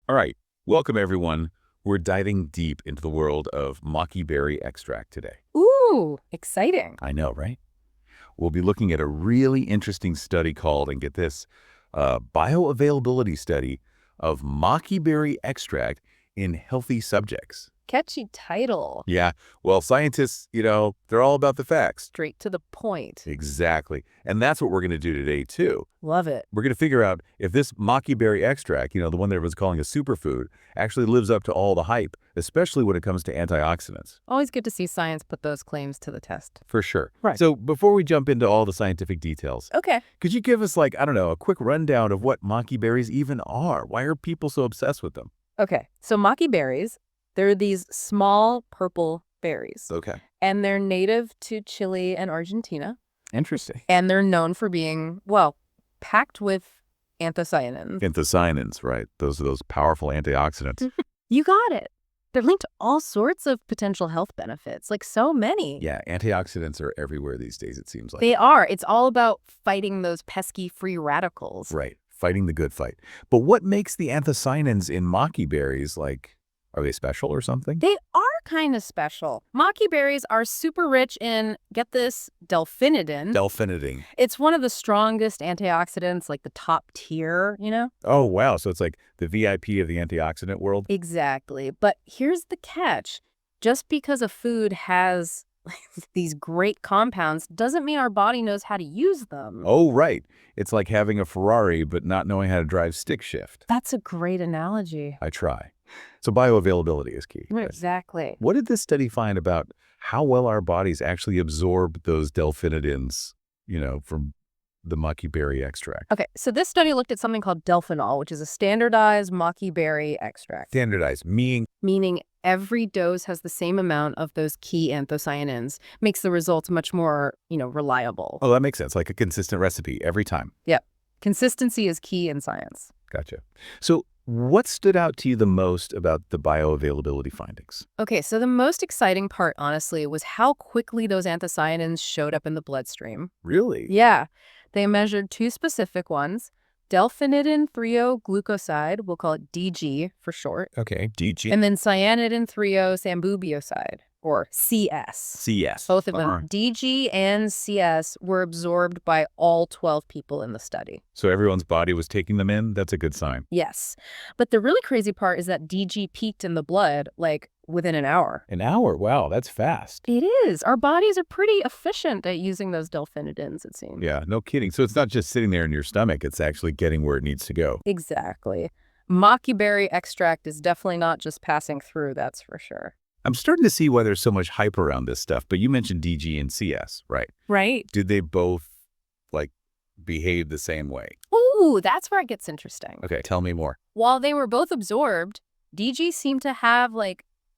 All right, welcome everyone. We're diving deep into the world of Maqui Berry extract today. Ooh, exciting. I know, right? We'll be looking at a really interesting study called, and get this, bioavailability study of Maqui Berry extract in healthy subjects. Catchy title. Yeah, well, scientists, they're all about the facts. Straight to the point. Exactly. And that's what we're going to do today, too. Love it. We're going to figure out if this Maqui Berry extract, the one that everyone's calling a superfood, actually lives up to all the hype, especially when it comes to antioxidants. Always good to see science put those claims to the test. For sure. Right. So before we jump into all the scientific details, Okay. could you give us, a quick rundown of what Maqui berries even are? Why are people so obsessed with them? Okay. So maqui berries, they're these small purple berries. Okay. And they're native to Chile and Argentina. Interesting. And they're known for being, well, packed with anthocyanins. Anthocyanins, right? Those are those powerful antioxidants. You got it. They're linked to all sorts of potential health benefits, like so many. Yeah, antioxidants are everywhere these days, it seems like. They are. It's all about fighting those pesky free radicals. Right. Fighting the good fight. But what makes the anthocyanins in Maqui berries, are they special or something? They are kind of special. Maqui berries are super rich in, get this, delphinidin. Delphinidin. It's one of the strongest antioxidants, like the top tier, Oh, wow. So it's like the VIP of the antioxidant world? Exactly. But here's the catch. Just because a food has these great compounds doesn't mean our body knows how to use them. Oh, right. It's like having a Ferrari but not knowing how to drive stick shift. That's a great analogy. I try. So bioavailability is key. Right. Exactly. What did this study find about how well our bodies actually absorb those delphinidins, from the Maqui berry extract? Okay, so this study looked at something called delphinol, which is a standardized maqui berry extract. Standardized, meaning every dose has the same amount of those key anthocyanins, makes the results much more, reliable. Oh, that makes sense. Like a consistent recipe every time. Yep. Consistency is key in science. Gotcha. So what stood out to you the most about the bioavailability findings? Okay, so the most exciting part, honestly, was how quickly those anthocyanins showed up in the bloodstream. Really? Yeah. They measured two specific ones, delphinidin 3-O-glucoside, we'll call it DG for short, Okay, DG. and then cyanidin 3-O-sambubioside, or CS. CS. Both of them, DG and CS, were absorbed by all 12 people in the study. So everyone's body was taking them in? That's a good sign. Yes. But the really crazy part is that DG peaked in the blood, within an hour. An hour? Wow, that's fast. It is. Our bodies are pretty efficient at using those delphinidins, it seems. Yeah, no kidding. So it's not just sitting there in your stomach. It's actually getting where it needs to go. Exactly. Maqui berry extract is definitely not just passing through, that's for sure. I'm starting to see why there's so much hype around this stuff, but you mentioned DG and CS, right? Right. Did they both, behave the same way? Ooh, that's where it gets interesting. Okay, tell me more. While they were both absorbed, DG seemed to have,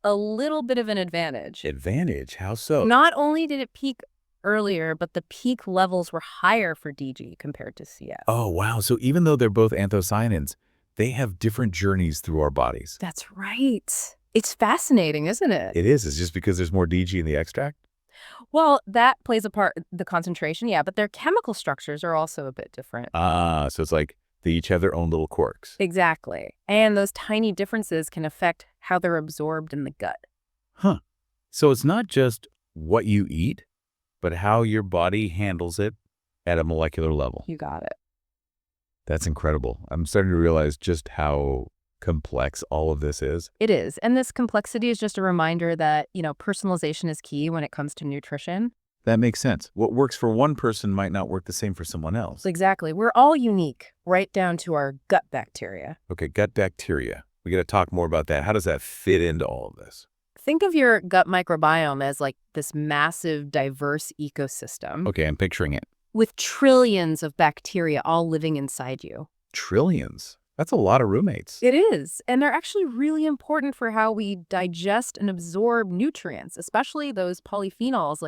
a little bit of an advantage. Advantage? How so? Not only did it peak earlier, but the peak levels were higher for DG compared to CS. Oh, wow. So even though they're both anthocyanins, they have different journeys through our bodies. That's right. It's fascinating, isn't it? It is. It's just because there's more DG in the extract? Well, that plays a part, the concentration, yeah, but their chemical structures are also a bit different. Ah, so it's like they each have their own little quirks. Exactly. And those tiny differences can affect how they're absorbed in the gut. Huh. So it's not just what you eat, but how your body handles it at a molecular level. You got it. That's incredible. I'm starting to realize just how complex all of this is. It is. And this complexity is just a reminder that, personalization is key when it comes to nutrition. That makes sense. What works for one person might not work the same for someone else. Exactly. We're all unique, right down to our gut bacteria. Okay, gut bacteria. We got to talk more about that. How does that fit into all of this? Think of your gut microbiome as this massive, diverse ecosystem. Okay, I'm picturing it. With trillions of bacteria all living inside you. Trillions? That's a lot of roommates. It is. And they're actually really important for how we digest and absorb nutrients, especially those polyphenols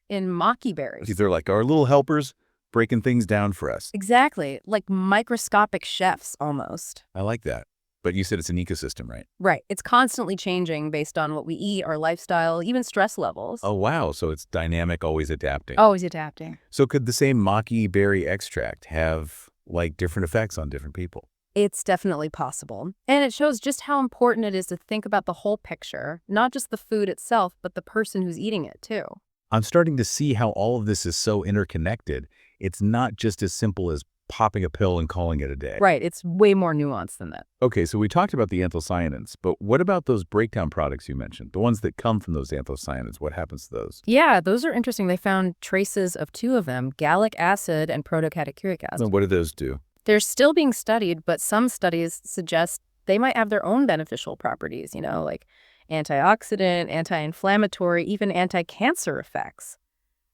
in maqui berries. They're like our little helpers breaking things down for us. Exactly. Like microscopic chefs almost. I like that. But you said it's an ecosystem, right? Right. It's constantly changing based on what we eat, our lifestyle, even stress levels. Oh, wow. So it's dynamic, always adapting. Always adapting. So could the same Maqui berry extract have different effects on different people? It's definitely possible. And it shows just how important it is to think about the whole picture, not just the food itself, but the person who's eating it too. I'm starting to see how all of this is so interconnected. It's not just as simple as popping a pill and calling it a day. Right, it's way more nuanced than that. Okay, so we talked about the anthocyanins, but what about those breakdown products you mentioned? The ones that come from those anthocyanins, what happens to those? Yeah, those are interesting. They found traces of two of them, gallic acid and protocatechuric acid. And what do those do? They're still being studied, but some studies suggest they might have their own beneficial properties, like antioxidant, anti-inflammatory, even anti-cancer effects.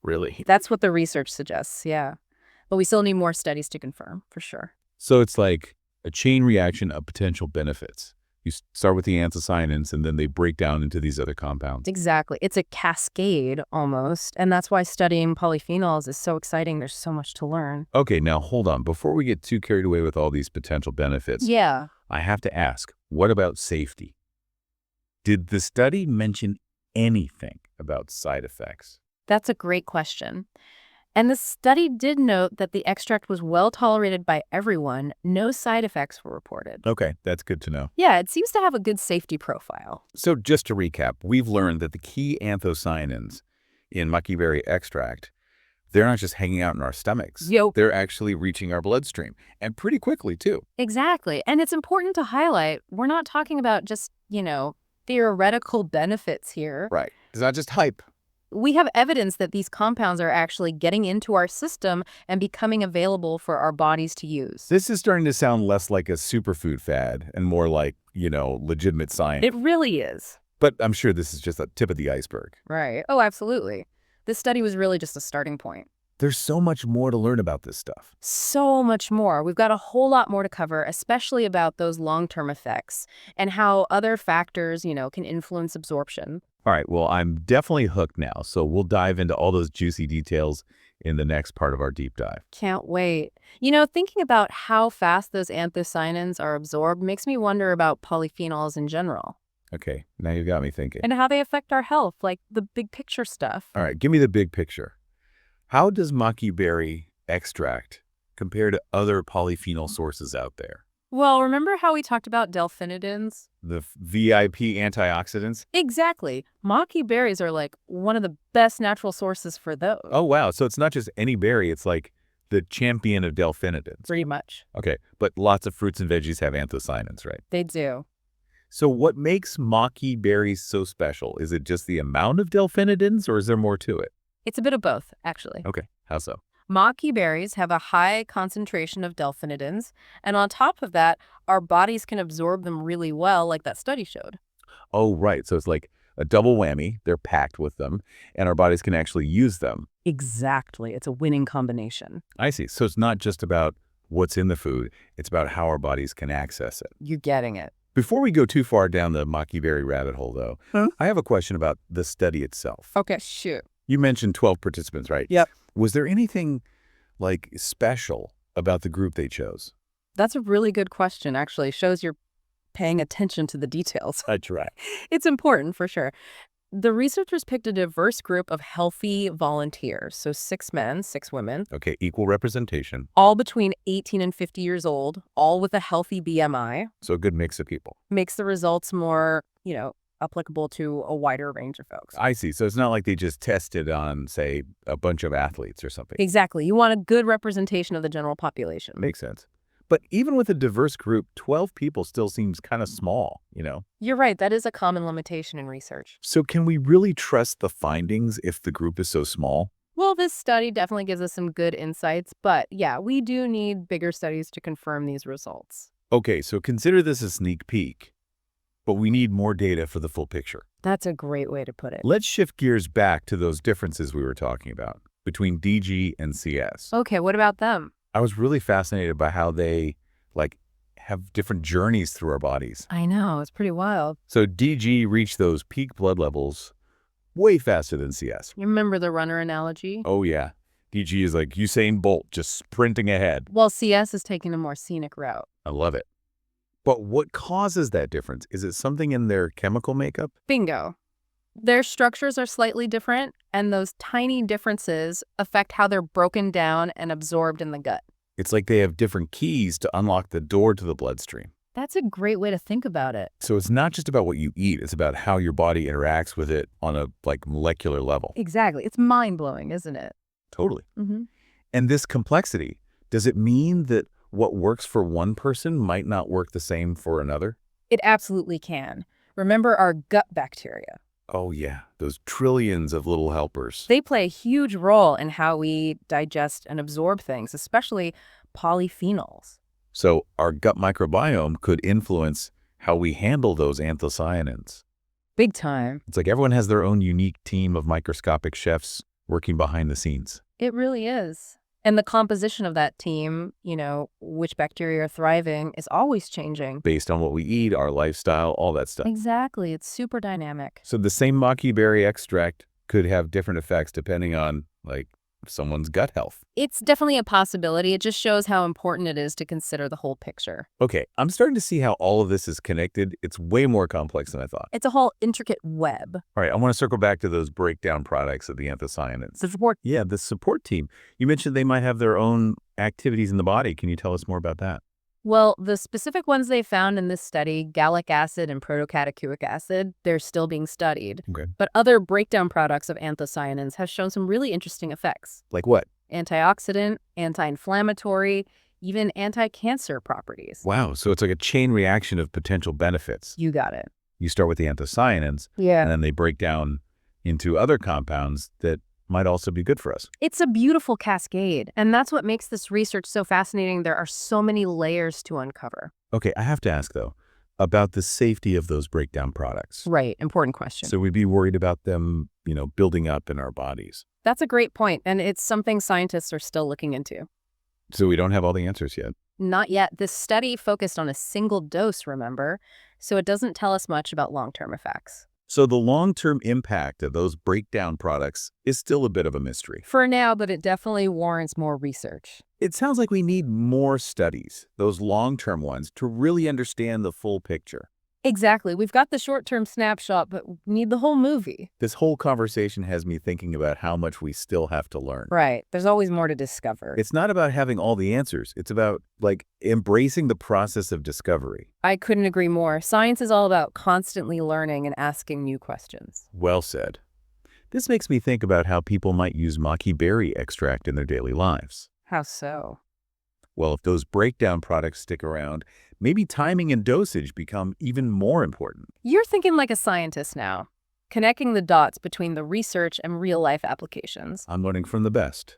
Really? That's what the research suggests, yeah. But we still need more studies to confirm, for sure. So it's like a chain reaction of potential benefits. You start with the anthocyanins, and then they break down into these other compounds. Exactly. It's a cascade, almost, and that's why studying polyphenols is so exciting. There's so much to learn. Okay, now hold on. Before we get too carried away with all these potential benefits, Yeah. I have to ask, what about safety? Did the study mention anything about side effects? That's a great question. And the study did note that the extract was well tolerated by everyone. No side effects were reported. Okay, that's good to know. Yeah, it seems to have a good safety profile. So just to recap, we've learned that the key anthocyanins in Maqui Berry extract, they're not just hanging out in our stomachs. Yo. They're actually reaching our bloodstream, and pretty quickly, too. Exactly. And it's important to highlight, we're not talking about just, theoretical benefits here. Right. It's not just hype. We have evidence that these compounds are actually getting into our system and becoming available for our bodies to use. This is starting to sound less like a superfood fad and more like, legitimate science. It really is. But I'm sure this is just the tip of the iceberg. Right. Oh, absolutely. This study was really just a starting point. There's so much more to learn about this stuff. So much more. We've got a whole lot more to cover, especially about those long-term effects and how other factors, can influence absorption. All right, well, I'm definitely hooked now, so we'll dive into all those juicy details in the next part of our deep dive. Can't wait. Thinking about how fast those anthocyanins are absorbed makes me wonder about polyphenols in general. Okay, now you got me thinking. And how they affect our health, like the big picture stuff. All right, give me the big picture. How does Maqui Berry extract compare to other polyphenol sources out there? Well, remember how we talked about delphinidins? The VIP antioxidants? Exactly. Maqui berries are like one of the best natural sources for those. Oh, wow. So it's not just any berry. It's like the champion of delphinidins. Pretty much. Okay, but lots of fruits and veggies have anthocyanins, right? They do. So what makes Maqui berries so special? Is it just the amount of delphinidins, or is there more to it? It's a bit of both, actually. Okay, how so? Maqui berries have a high concentration of delphinidins, and on top of that, our bodies can absorb them really well, like that study showed. Oh, right. So it's like a double whammy. They're packed with them, and our bodies can actually use them. Exactly. It's a winning combination. I see. So it's not just about what's in the food. It's about how our bodies can access it. You're getting it. Before we go too far down the Maqui Berry rabbit hole, though, I have a question about the study itself. Okay, shoot. You mentioned 12 participants, right? Yep. Was there anything, special about the group they chose? That's a really good question, actually. Shows you're paying attention to the details. That's right. It's important, for sure. The researchers picked a diverse group of healthy volunteers, so 6 men, 6 women, Okay, equal representation. all between 18 and 50 years old, all with a healthy BMI. So a good mix of people. Makes the results more, applicable to a wider range of folks. I see. So it's not like they just tested on, say, a bunch of athletes or something. Exactly. You want a good representation of the general population. Makes sense. But even with a diverse group, 12 people still seems kind of small, You're right. That is a common limitation in research. So can we really trust the findings if the group is so small? Well, this study definitely gives us some good insights, but yeah, we do need bigger studies to confirm these results. Okay, so consider this a sneak peek, but we need more data for the full picture. That's a great way to put it. Let's shift gears back to those differences we were talking about between DG and CS. Okay, what about them? I was really fascinated by how they, have different journeys through our bodies. I know, it's pretty wild. So DG reached those peak blood levels way faster than CS. You remember the runner analogy? Oh, yeah. DG is like Usain Bolt just sprinting ahead. Well, CS is taking a more scenic route. I love it. But what causes that difference? Is it something in their chemical makeup? Bingo. Their structures are slightly different, and those tiny differences affect how they're broken down and absorbed in the gut. It's like they have different keys to unlock the door to the bloodstream. That's a great way to think about it. So it's not just about what you eat, it's about how your body interacts with it on a molecular level. Exactly. It's mind-blowing, isn't it? Totally. Mm-hmm. And this complexity, does it mean that what works for one person might not work the same for another? It absolutely can. Remember our gut bacteria. Oh yeah, those trillions of little helpers. They play a huge role in how we digest and absorb things, especially polyphenols. So our gut microbiome could influence how we handle those anthocyanins. Big time. It's like everyone has their own unique team of microscopic chefs working behind the scenes. It really is. And the composition of that team, which bacteria are thriving, is always changing. Based on what we eat, our lifestyle, all that stuff. Exactly. It's super dynamic. So the same Maqui berry extract could have different effects depending on, someone's gut health. It's definitely a possibility. It just shows how important it is to consider the whole picture. Okay, I'm starting to see how all of this is connected. It's way more complex than I thought. It's a whole intricate web. All right, I want to circle back to those breakdown products of the anthocyanins. The support. Yeah, the support team. You mentioned they might have their own activities in the body. Can you tell us more about that? Well, the specific ones they found in this study, gallic acid and protocatechuic acid, they're still being studied. Okay. But other breakdown products of anthocyanins have shown some really interesting effects. Like what? Antioxidant, anti-inflammatory, even anti-cancer properties. Wow, so it's like a chain reaction of potential benefits. You got it. You start with the anthocyanins, Yeah. and then they break down into other compounds that might also be good for us. It's a beautiful cascade, and that's what makes this research so fascinating. There are so many layers to uncover. Okay, I have to ask, though, about the safety of those breakdown products. Right, important question. So we'd be worried about them, building up in our bodies. That's a great point, and it's something scientists are still looking into. So we don't have all the answers yet. Not yet. This study focused on a single dose, remember? So it doesn't tell us much about long-term effects. So the long-term impact of those breakdown products is still a bit of a mystery. For now, but it definitely warrants more research. It sounds like we need more studies, those long-term ones, to really understand the full picture. Exactly. We've got the short-term snapshot, but we need the whole movie. This whole conversation has me thinking about how much we still have to learn. Right. There's always more to discover. It's not about having all the answers. It's about, embracing the process of discovery. I couldn't agree more. Science is all about constantly learning and asking new questions. Well said. This makes me think about how people might use Maqui berry extract in their daily lives. How so? Well, if those breakdown products stick around, maybe timing and dosage become even more important. You're thinking like a scientist now, connecting the dots between the research and real-life applications. I'm learning from the best.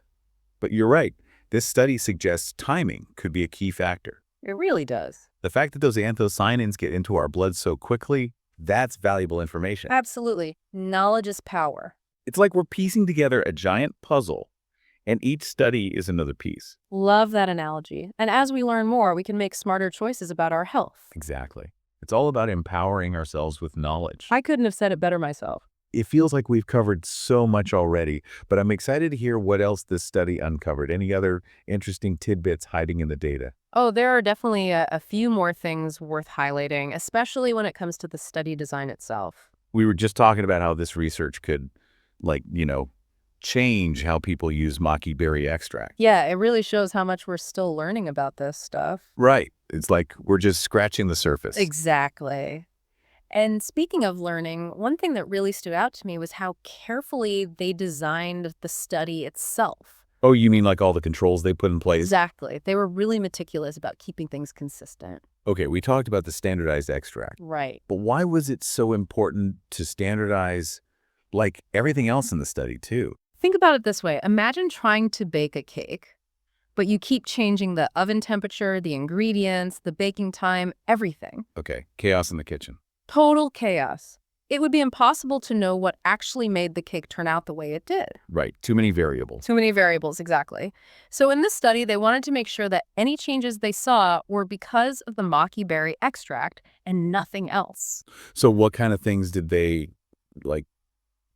But you're right. This study suggests timing could be a key factor. It really does. The fact that those anthocyanins get into our blood so quickly, that's valuable information. Absolutely. Knowledge is power. It's like we're piecing together a giant puzzle, and each study is another piece. Love that analogy. And as we learn more, we can make smarter choices about our health. Exactly. It's all about empowering ourselves with knowledge. I couldn't have said it better myself. It feels like we've covered so much already, but I'm excited to hear what else this study uncovered. Any other interesting tidbits hiding in the data? Oh, there are definitely a few more things worth highlighting, especially when it comes to the study design itself. We were just talking about how this research could, change how people use Maqui berry extract. Yeah, it really shows how much we're still learning about this stuff. Right. It's like we're just scratching the surface. Exactly. And speaking of learning, one thing that really stood out to me was how carefully they designed the study itself. Oh, you mean like all the controls they put in place? Exactly. They were really meticulous about keeping things consistent. Okay, we talked about the standardized extract. Right. But why was it so important to standardize everything else in the study too? Think about it this way. Imagine trying to bake a cake, but you keep changing the oven temperature, the ingredients, the baking time, everything. Okay, chaos in the kitchen. Total chaos. It would be impossible to know what actually made the cake turn out the way it did. Right, too many variables. Too many variables, exactly. So in this study, they wanted to make sure that any changes they saw were because of the Maqui berry extract and nothing else. So what kind of things did they,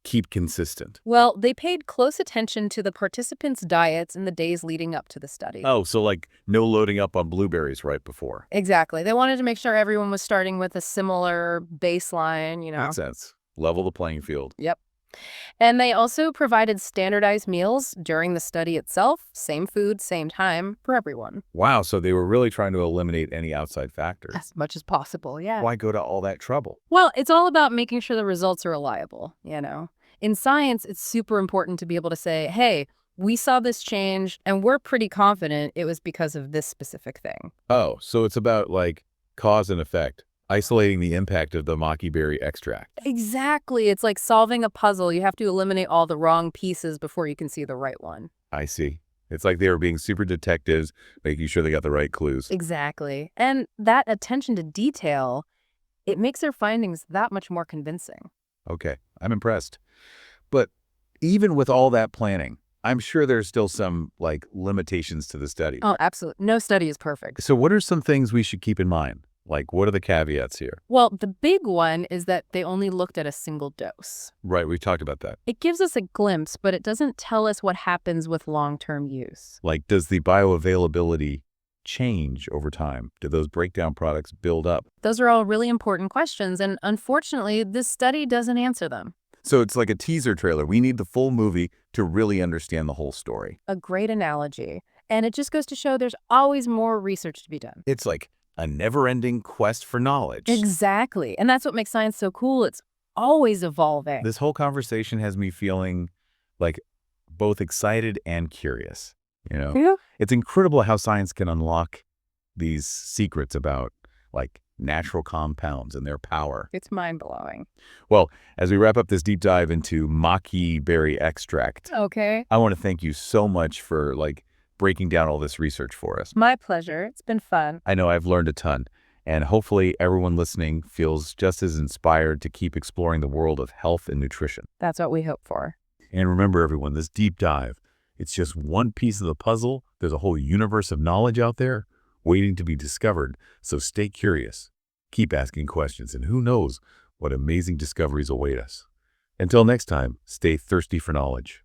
keep consistent? Well, they paid close attention to the participants' diets in the days leading up to the study. Oh, so no loading up on blueberries right before. Exactly. They wanted to make sure everyone was starting with a similar baseline, Makes sense. Level the playing field. Yep. And they also provided standardized meals during the study itself, same food, same time for everyone. Wow, so they were really trying to eliminate any outside factors. As much as possible, yeah. Why go to all that trouble? Well, it's all about making sure the results are reliable, you know. In science, it's super important to be able to say, hey, we saw this change and we're pretty confident it was because of this specific thing. Oh, so it's about like cause and effect, isolating the impact of the Maqui Berry extract. Exactly. It's like solving a puzzle. You have to eliminate all the wrong pieces before you can see the right one. I see. It's like they were being super detectives, making sure they got the right clues. Exactly. And that attention to detail, it makes their findings that much more convincing. Okay, I'm impressed. But even with all that planning, I'm sure there's still some like limitations to the study. Oh, absolutely. No study is perfect. So what are some things we should keep in mind? Like, what are the caveats here? Well, the big one is that they only looked at a single dose. Right, we talked about that. It gives us a glimpse, but it doesn't tell us what happens with long-term use. Like, does the bioavailability change over time? Do those breakdown products build up? Those are all really important questions, and unfortunately, this study doesn't answer them. So it's like a teaser trailer. We need the full movie to really understand the whole story. A great analogy. And it just goes to show there's always more research to be done. It's like a never-ending quest for knowledge. Exactly. And that's what makes science so cool. It's always evolving. This whole conversation has me feeling like both excited and curious. Yeah. It's incredible how science can unlock these secrets about like natural compounds and their power. It's mind-blowing. Well, as we wrap up this deep dive into Maqui Berry extract, Okay. I want to thank you so much for like breaking down all this research for us. My pleasure. It's been fun. I know I've learned a ton, and hopefully everyone listening feels just as inspired to keep exploring the world of health and nutrition. That's what we hope for. And remember, everyone, this deep dive, it's just one piece of the puzzle. There's a whole universe of knowledge out there waiting to be discovered. So stay curious, keep asking questions, and who knows what amazing discoveries await us. Until next time, stay thirsty for knowledge.